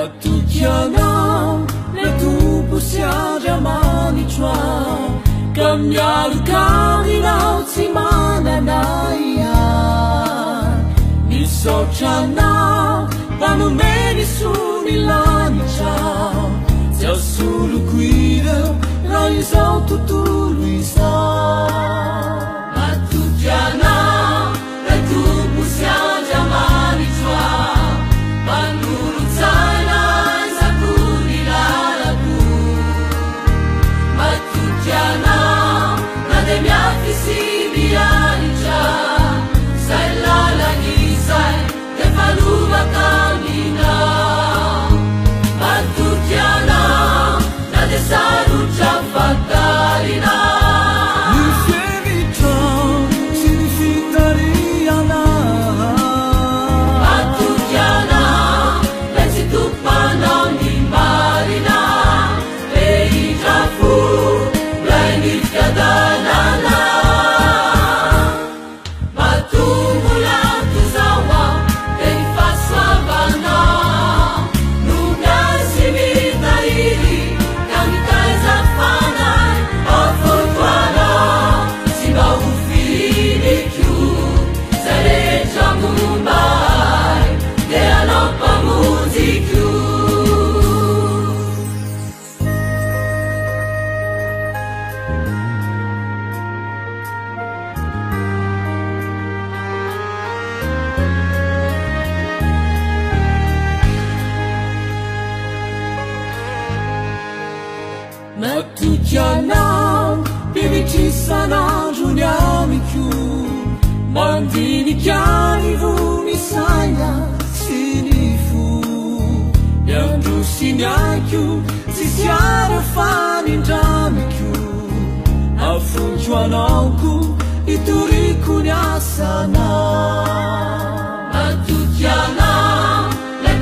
Matukianao le tupo siadra manitrwa Kamyalukaninao tsy mananaian Nisotranao panomeny sonilanitsao Tsy asoloko ireo raha izao tontolo izao Matukianao le tupo siadra manitrwa Manurutsaina zakuni lalaku Matukianao na demiati simianja Sai lalani sai te faluva kamina Matukianao na desaru fatalina Matukianao pivitrisan'andro ny amiko Mandinikany vomisaina sy ny fo Ny andro sy ny aiko tsisy ara-fanindramiko Afoniko anaoko itoriko ny asanao Matukianao le